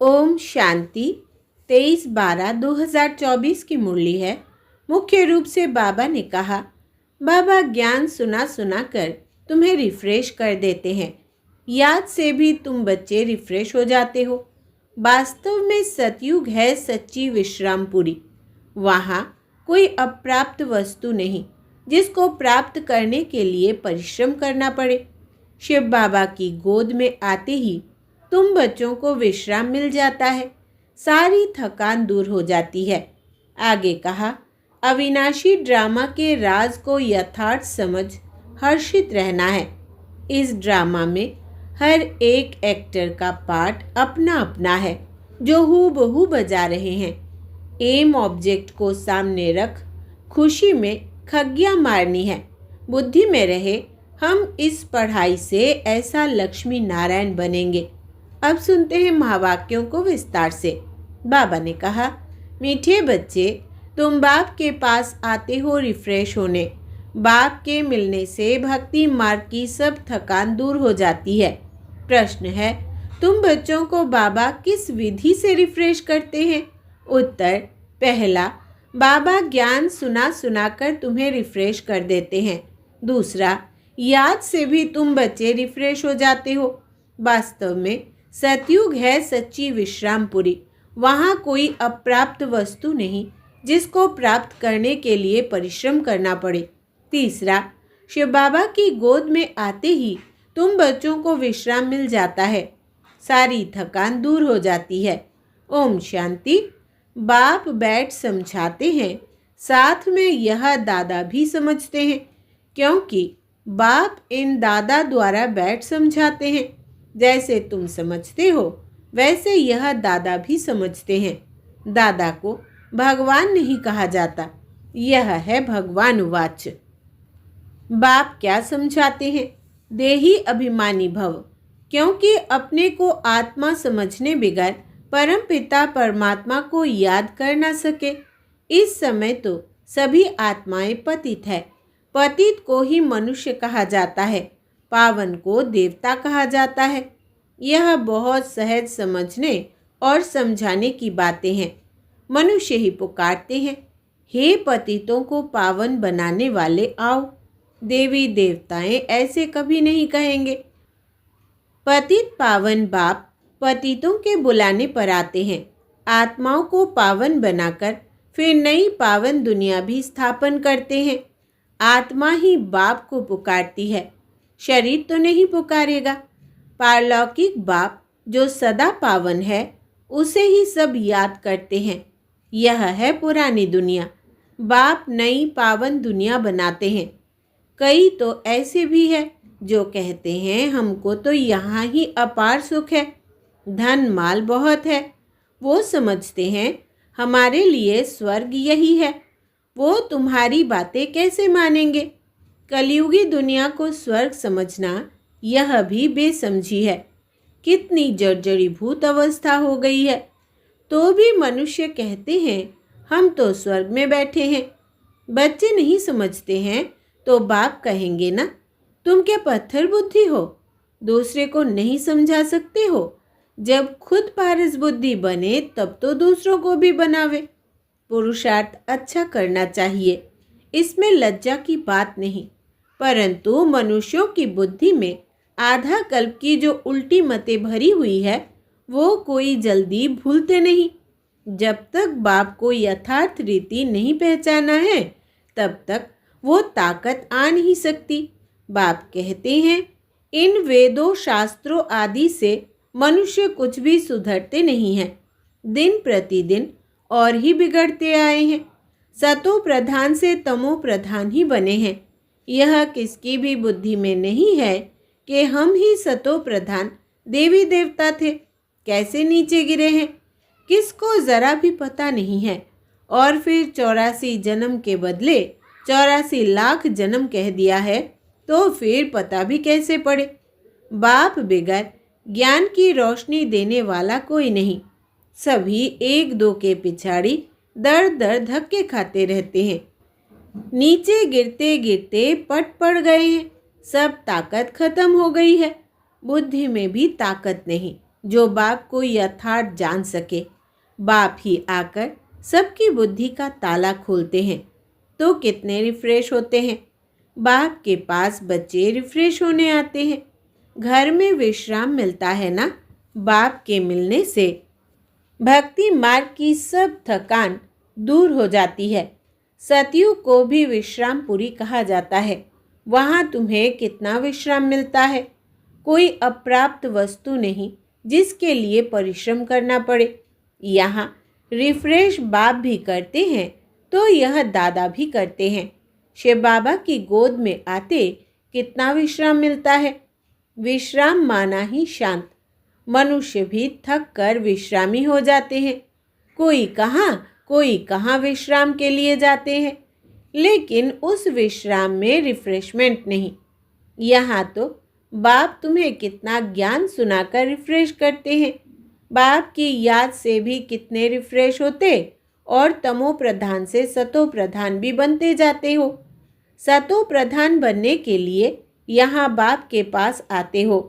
ओम शांति। 23/12/2024 की मुरली है। मुख्य रूप से बाबा ने कहा, बाबा ज्ञान सुना सुना कर तुम्हें रिफ्रेश कर देते हैं। याद से भी तुम बच्चे रिफ्रेश हो जाते हो। वास्तव में सतयुग है सच्ची विश्रामपुरी। वहाँ कोई अप्राप्त वस्तु नहीं जिसको प्राप्त करने के लिए परिश्रम करना पड़े। शिव बाबा की गोद में आते ही तुम बच्चों को विश्राम मिल जाता है, सारी थकान दूर हो जाती है। आगे कहा, अविनाशी ड्रामा के राज को यथार्थ समझ हर्षित रहना है। इस ड्रामा में हर एक एक्टर का पार्ट अपना अपना है जो हूबहू बजा रहे हैं। एम ऑब्जेक्ट को सामने रख खुशी में खग्गियाँ मारनी है। बुद्धि में रहे, हम इस पढ़ाई से ऐसा लक्ष्मी नारायण बनेंगे। अब सुनते हैं महावाक्यों को विस्तार से। बाबा ने कहा, मीठे बच्चे, तुम बाप के पास आते हो रिफ्रेश होने। बाप के मिलने से भक्ति मार्ग की सब थकान दूर हो जाती है। प्रश्न है, तुम बच्चों को बाबा किस विधि से रिफ्रेश करते हैं? उत्तर, पहला, बाबा ज्ञान सुना सुना कर तुम्हें रिफ्रेश कर देते हैं। दूसरा, याद से भी तुम बच्चे रिफ्रेश हो जाते हो। वास्तव में सतयुग है सच्ची विश्रामपुरी। वहाँ कोई अप्राप्त वस्तु नहीं जिसको प्राप्त करने के लिए परिश्रम करना पड़े। तीसरा, शिव बाबा की गोद में आते ही तुम बच्चों को विश्राम मिल जाता है, सारी थकान दूर हो जाती है। ओम शांति। बाप बैठ समझाते हैं, साथ में यह दादा भी समझते हैं, क्योंकि बाप इन दादा द्वारा बैठ समझाते हैं। जैसे तुम समझते हो वैसे यह दादा भी समझते हैं। दादा को भगवान नहीं कहा जाता, यह है भगवान वाच। बाप क्या समझाते हैं? देही अभिमानी भव, क्योंकि अपने को आत्मा समझने बगैर परम पिता परमात्मा को याद कर ना सके। इस समय तो सभी आत्माएं पतित है। पतित को ही मनुष्य कहा जाता है, पावन को देवता कहा जाता है। यह बहुत सहज समझने और समझाने की बातें हैं। मनुष्य ही पुकारते हैं, हे पतितों को पावन बनाने वाले आओ। देवी देवताएं ऐसे कभी नहीं कहेंगे। पतित पावन बाप पतितों के बुलाने पर आते हैं। आत्माओं को पावन बनाकर फिर नई पावन दुनिया भी स्थापन करते हैं। आत्मा ही बाप को पुकारती है, शरीर तो नहीं पुकारेगा। पारलौकिक बाप जो सदा पावन है उसे ही सब याद करते हैं। यह है पुरानी दुनिया। बाप नई पावन दुनिया बनाते हैं। कई तो ऐसे भी है जो कहते हैं, हमको तो यहाँ ही अपार सुख है, धन माल बहुत है। वो समझते हैं हमारे लिए स्वर्ग यही है। वो तुम्हारी बातें कैसे मानेंगे? कलयुगी दुनिया को स्वर्ग समझना यह भी बेसमझी है। कितनी जर्जरीभूत अवस्था हो गई है, तो भी मनुष्य कहते हैं हम तो स्वर्ग में बैठे हैं। बच्चे नहीं समझते हैं तो बाप कहेंगे ना, तुम क्या पत्थर बुद्धि हो, दूसरे को नहीं समझा सकते हो? जब खुद पारस बुद्धि बने तब तो दूसरों को भी बनावे। पुरुषार्थ अच्छा करना चाहिए, इसमें लज्जा की बात नहीं। परंतु मनुष्यों की बुद्धि में आधा कल्प की जो उल्टी मतें भरी हुई है वो कोई जल्दी भूलते नहीं। जब तक बाप को यथार्थ रीति नहीं पहचाना है तब तक वो ताकत आ नहीं सकती। बाप कहते हैं, इन वेदों शास्त्रों आदि से मनुष्य कुछ भी सुधरते नहीं हैं, दिन प्रतिदिन और ही बिगड़ते आए हैं। सतो प्रधान से तमो प्रधान ही बने हैं। यह किसकी भी बुद्धि में नहीं है कि हम ही सतो प्रधान देवी देवता थे, कैसे नीचे गिरे हैं किसको ज़रा भी पता नहीं है। और फिर 84 जन्म के बदले 84 लाख जन्म कह दिया है, तो फिर पता भी कैसे पड़े। बाप बिगर ज्ञान की रोशनी देने वाला कोई नहीं। सभी एक दो के पिछाड़ी दर दर धक्के खाते रहते हैं। नीचे गिरते गिरते पट पड़ गए हैं, सब ताकत खत्म हो गई है। बुद्धि में भी ताकत नहीं, जो बाप को यथार्थ जान सके। बाप ही आकर सबकी बुद्धि का ताला खोलते हैं तो कितने रिफ्रेश होते हैं। बाप के पास बच्चे रिफ्रेश होने आते हैं। घर में विश्राम मिलता है ना बाप के मिलने से। भक्ति मार्ग की सब थकान दूर हो जाती है। सतयुग को भी विश्रामपुरी कहा जाता है। वहाँ तुम्हें कितना विश्राम मिलता है। कोई अप्राप्त वस्तु नहीं जिसके लिए परिश्रम करना पड़े। यहाँ रिफ्रेश बाप भी करते हैं तो यह दादा भी करते हैं। शिव बाबा की गोद में आते कितना विश्राम मिलता है। विश्राम माना ही शांत। मनुष्य भी थक कर विश्रामी हो जाते हैं। कोई कहाँ विश्राम के लिए जाते हैं, लेकिन उस विश्राम में रिफ्रेशमेंट नहीं। यहाँ तो बाप तुम्हें कितना ज्ञान सुनाकर रिफ्रेश करते हैं। बाप की याद से भी कितने रिफ्रेश होते और तमो प्रधान से सतो प्रधान भी बनते जाते हो। सतो प्रधान बनने के लिए यहाँ बाप के पास आते हो।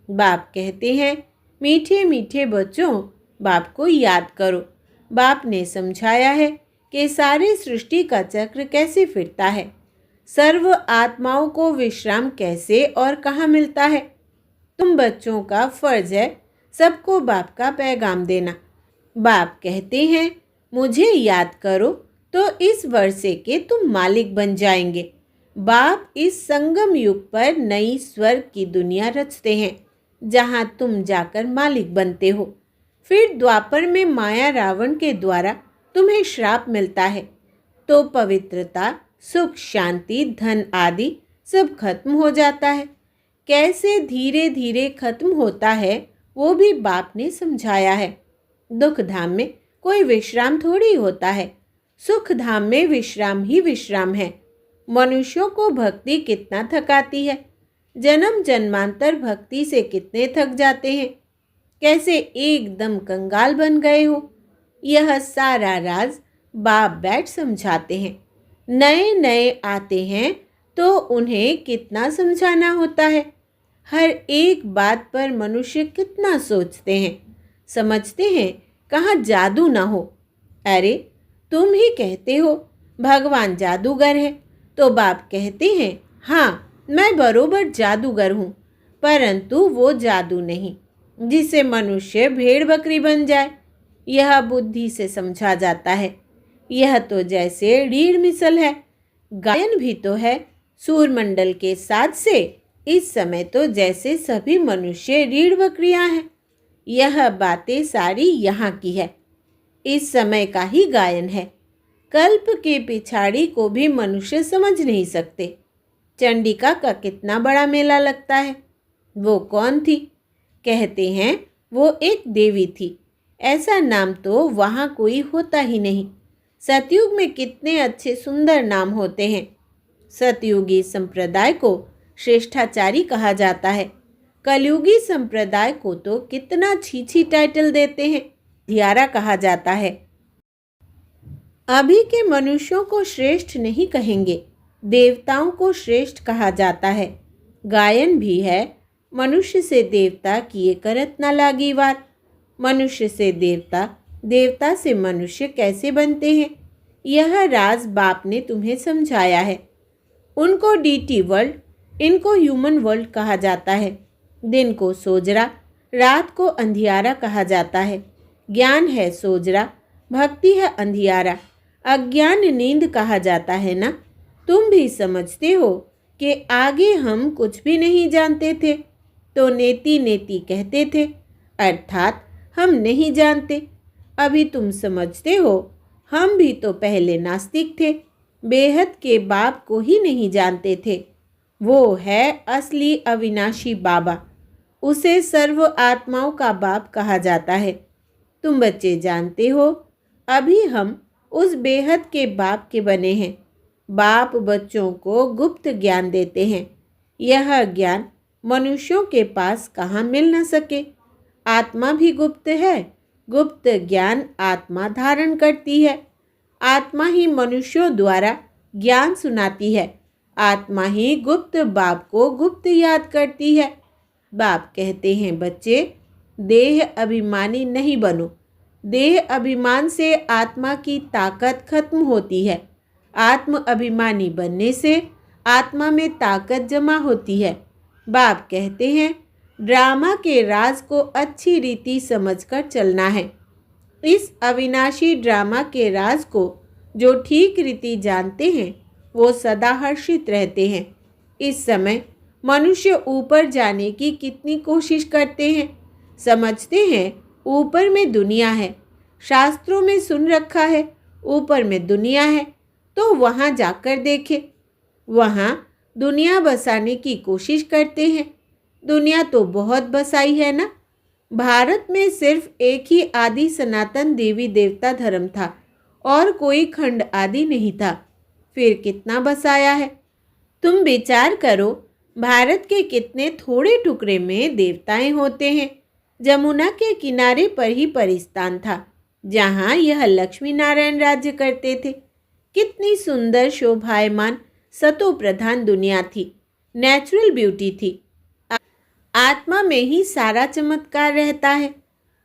बाप कहते हैं, मीठे मीठे बच्चों, बाप को याद करो। बाप ने समझाया है कि सारी सृष्टि का चक्र कैसे फिरता है। सर्व आत्माओं को विश्राम कैसे और कहाँ मिलता है। तुम बच्चों का फर्ज है सबको बाप का पैगाम देना। बाप कहते हैं, मुझे याद करो तो इस वर्षे के तुम मालिक बन जाएंगे। बाप इस संगम युग पर नई स्वर्ग की दुनिया रचते हैं जहाँ तुम जाकर मालिक बनते हो। फिर द्वापर में माया रावण के द्वारा तुम्हें श्राप मिलता है तो पवित्रता, सुख, शांति, धन आदि सब खत्म हो जाता है। कैसे धीरे धीरे खत्म होता है वो भी बाप ने समझाया है। दुख धाम में कोई विश्राम थोड़ी होता है। सुख धाम में विश्राम ही विश्राम है। मनुष्यों को भक्ति कितना थकाती है। जन्म जन्मांतर भक्ति से कितने थक जाते हैं। कैसे एकदम कंगाल बन गए हो। यह सारा राज बाप बैठ समझाते हैं। नए नए आते हैं तो उन्हें कितना समझाना होता है। हर एक बात पर मनुष्य कितना सोचते हैं, समझते हैं कहाँ जादू ना हो। अरे तुम ही कहते हो भगवान जादूगर है, तो बाप कहते हैं हाँ मैं बरोबर जादूगर हूँ, परंतु वो जादू नहीं जिसे मनुष्य भेड़ बकरी बन जाए। यह बुद्धि से समझा जाता है। यह तो जैसे रीढ़ मिसल है। गायन भी तो है सूरमंडल के साथ से। इस समय तो जैसे सभी मनुष्य रीढ़ बकरियां हैं। यह बातें सारी यहाँ की है। इस समय का ही गायन है। कल्प के पिछाड़ी को भी मनुष्य समझ नहीं सकते। चंडिका का कितना बड़ा मेला लगता है। वो कौन थी? कहते हैं वो एक देवी थी। ऐसा नाम तो वहाँ कोई होता ही नहीं। सतयुग में कितने अच्छे सुंदर नाम होते हैं। सतयुगी संप्रदाय को श्रेष्ठाचारी कहा जाता है। कलयुगी संप्रदाय को तो कितना छीछी टाइटल देते हैं, धियारा कहा जाता है। अभी के मनुष्यों को श्रेष्ठ नहीं कहेंगे, देवताओं को श्रेष्ठ कहा जाता है। गायन भी है, मनुष्य से देवता किए करत न लागी वार। मनुष्य से देवता, देवता से मनुष्य कैसे बनते हैं, यह राज बाप ने तुम्हें समझाया है। उनको डीटी वर्ल्ड, इनको ह्यूमन वर्ल्ड कहा जाता है। दिन को सोजरा, रात को अंधियारा कहा जाता है। ज्ञान है सोजरा, भक्ति है अंधियारा, अज्ञान नींद कहा जाता है ना। तुम भी समझते हो कि आगे हम कुछ भी नहीं जानते थे तो नेति नेति कहते थे, अर्थात हम नहीं जानते। अभी तुम समझते हो हम भी तो पहले नास्तिक थे, बेहद के बाप को ही नहीं जानते थे। वो है असली अविनाशी बाबा, उसे सर्व आत्माओं का बाप कहा जाता है। तुम बच्चे जानते हो अभी हम उस बेहद के बाप के बने हैं। बाप बच्चों को गुप्त ज्ञान देते हैं। यह ज्ञान मनुष्यों के पास कहाँ मिल न सके। आत्मा भी गुप्त है, गुप्त ज्ञान आत्मा धारण करती है। आत्मा ही मनुष्यों द्वारा ज्ञान सुनाती है। आत्मा ही गुप्त बाप को गुप्त याद करती है। बाप कहते हैं बच्चे, देह अभिमानी नहीं बनो। देह अभिमान से आत्मा की ताकत खत्म होती है। आत्म अभिमानी बनने से आत्मा में ताकत जमा होती है। बाप कहते हैं, ड्रामा के राज को अच्छी रीति समझकर चलना है। इस अविनाशी ड्रामा के राज को जो ठीक रीति जानते हैं वो सदा हर्षित रहते हैं। इस समय मनुष्य ऊपर जाने की कितनी कोशिश करते हैं। समझते हैं ऊपर में दुनिया है, शास्त्रों में सुन रखा है ऊपर में दुनिया है, तो वहाँ जाकर देखें। वहाँ दुनिया बसाने की कोशिश करते हैं। दुनिया तो बहुत बसाई है ना। भारत में सिर्फ एक ही आदि सनातन देवी देवता धर्म था और कोई खंड आदि नहीं था। फिर कितना बसाया है। तुम विचार करो, भारत के कितने थोड़े टुकड़े में देवताएं होते हैं। जमुना के किनारे पर ही परिस्तान था जहाँ यह लक्ष्मी नारायण राज्य करते थे। कितनी सुंदर शोभायमान सतो प्रधान दुनिया थी। नेचुरल ब्यूटी थी। आत्मा में ही सारा चमत्कार रहता है।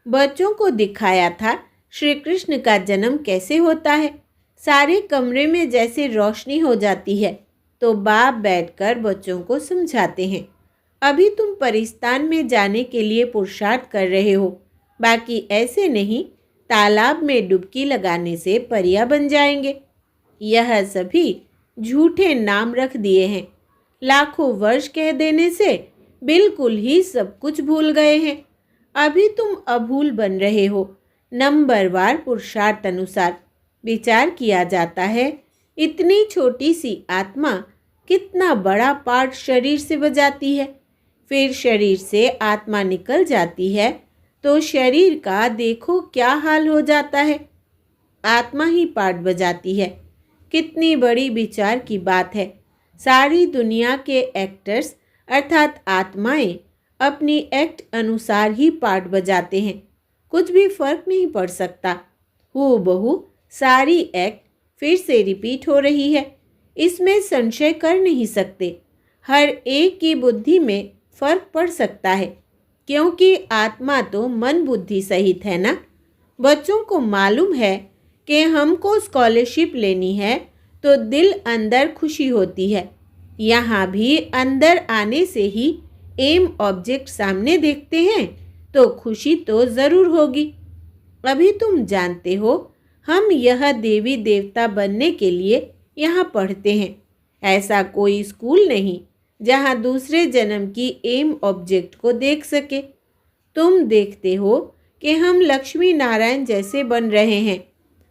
बच्चों को दिखाया था श्री कृष्ण का जन्म कैसे होता है। सारे कमरे में जैसे रोशनी हो जाती है। तो बाप बैठकर बच्चों को समझाते हैं, अभी तुम परिस्तान में जाने के लिए पुरुषार्थ कर रहे हो, बाकी ऐसे नहीं तालाब में डुबकी लगाने से परियां बन जाएंगे। यह सभी झूठे नाम रख दिए हैं। लाखों वर्ष कह देने से बिल्कुल ही सब कुछ भूल गए हैं। अभी तुम अभूल बन रहे हो। नंबरवार पुरुषार्थ अनुसार विचार किया जाता है। इतनी छोटी सी आत्मा कितना बड़ा पार्ट शरीर से बजाती है। फिर शरीर से आत्मा निकल जाती है तो शरीर का देखो क्या हाल हो जाता है। आत्मा ही पार्ट बजाती है। कितनी बड़ी विचार की बात है। सारी दुनिया के एक्टर्स अर्थात आत्माएं अपनी एक्ट अनुसार ही पार्ट बजाते हैं। कुछ भी फर्क नहीं पड़ सकता। हूबहू सारी एक्ट फिर से रिपीट हो रही है। इसमें संशय कर नहीं सकते। हर एक की बुद्धि में फर्क पड़ सकता है, क्योंकि आत्मा तो मन बुद्धि सहित है ना। बच्चों को मालूम है कि हमको स्कॉलरशिप लेनी है तो दिल अंदर खुशी होती है। यहाँ भी अंदर आने से ही एम ऑब्जेक्ट सामने देखते हैं तो खुशी तो ज़रूर होगी। अभी तुम जानते हो हम यह देवी देवता बनने के लिए यहाँ पढ़ते हैं। ऐसा कोई स्कूल नहीं जहाँ दूसरे जन्म की एम ऑब्जेक्ट को देख सके। तुम देखते हो कि हम लक्ष्मी नारायण जैसे बन रहे हैं।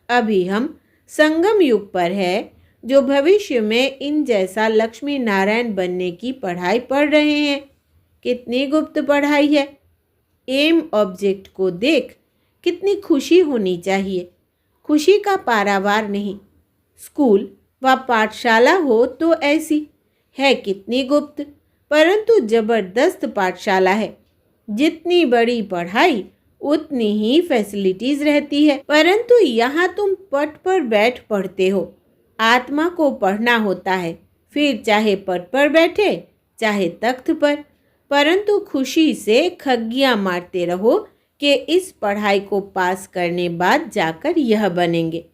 अभी हम संगम युग पर है, जो भविष्य में इन जैसा लक्ष्मी नारायण बनने की पढ़ाई पढ़ रहे हैं। कितनी गुप्त पढ़ाई है। एम ऑब्जेक्ट को देख कितनी खुशी होनी चाहिए। खुशी का पारावार नहीं। स्कूल व पाठशाला हो तो ऐसी है, कितनी गुप्त परंतु जबरदस्त पाठशाला है। जितनी बड़ी पढ़ाई उतनी ही फैसिलिटीज रहती है, परंतु यहाँ तुम पट पर बैठ पढ़ते हो। आत्मा को पढ़ना होता है, फिर चाहे पट पर बैठे चाहे तख्त पर, परंतु खुशी से खग्गियाँ मारते रहो कि इस पढ़ाई को पास करने बाद जाकर यह बनेंगे।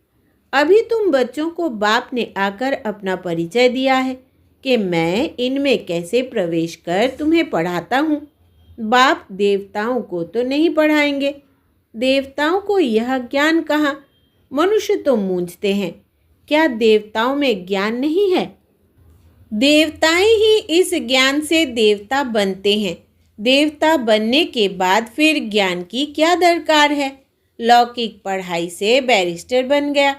अभी तुम बच्चों को बाप ने आकर अपना परिचय दिया है कि मैं इनमें कैसे प्रवेश कर तुम्हें पढ़ाता हूँ। बाप देवताओं को तो नहीं पढ़ाएंगे। देवताओं को यह ज्ञान कहाँ। मनुष्य तो मूंझते हैं, क्या देवताओं में ज्ञान नहीं है? देवताएं ही इस ज्ञान से देवता बनते हैं। देवता बनने के बाद फिर ज्ञान की क्या दरकार है। लौकिक पढ़ाई से बैरिस्टर बन गया,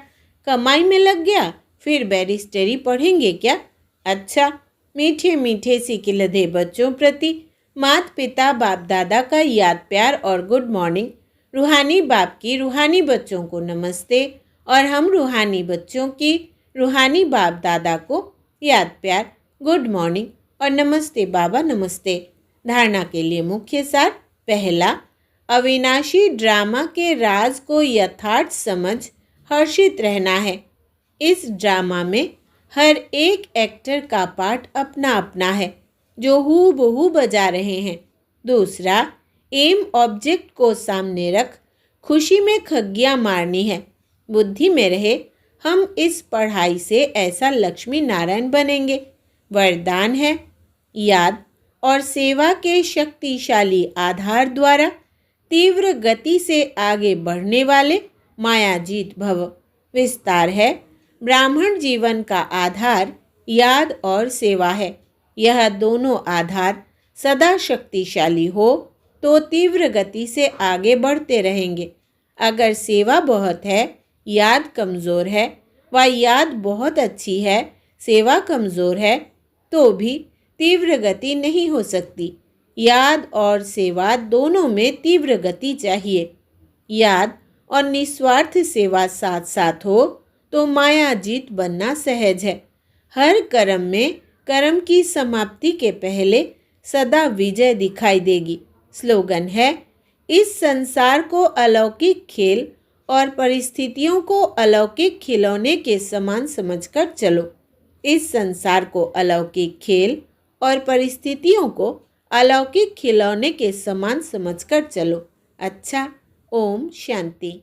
कमाई में लग गया, फिर बैरिस्टरी पढ़ेंगे क्या? अच्छा, मीठे मीठे सिकिलधे बच्चों प्रति माता पिता बाप दादा का याद प्यार और गुड मॉर्निंग। रूहानी बाप की रूहानी बच्चों को नमस्ते और हम रूहानी बच्चों की रूहानी बाप दादा को याद प्यार, गुड मॉर्निंग और नमस्ते बाबा नमस्ते। धारणा के लिए मुख्य सार। पहला, अविनाशी ड्रामा के राज को यथार्थ समझ हर्षित रहना है। इस ड्रामा में हर एक एक्टर का पार्ट अपना अपना है जो हूबहू बजा रहे हैं। दूसरा, एम ऑब्जेक्ट को सामने रख खुशी में खग्गियाँ मारनी है। बुद्धि में रहे हम इस पढ़ाई से ऐसा लक्ष्मी नारायण बनेंगे। वरदान है याद और सेवा के शक्तिशाली आधार द्वारा तीव्र गति से आगे बढ़ने वाले मायाजीत भव। विस्तार है ब्राह्मण जीवन का आधार याद और सेवा है। यह दोनों आधार सदा शक्तिशाली हो तो तीव्र गति से आगे बढ़ते रहेंगे। अगर सेवा बहुत है, याद कमज़ोर है, व याद बहुत अच्छी है, सेवा कमज़ोर है, तो भी तीव्र गति नहीं हो सकती। याद और सेवा दोनों में तीव्र गति चाहिए। याद और निस्वार्थ सेवा साथ साथ हो तो मायाजीत बनना सहज है। हर कर्म में कर्म की समाप्ति के पहले सदा विजय दिखाई देगी। स्लोगन है इस संसार को अलौकिक खेल और परिस्थितियों को अलौकिक खिलौने के समान समझकर चलो। इस संसार को अलौकिक खेल और परिस्थितियों को अलौकिक खिलौने के समान समझकर चलो। अच्छा, ओम शांति।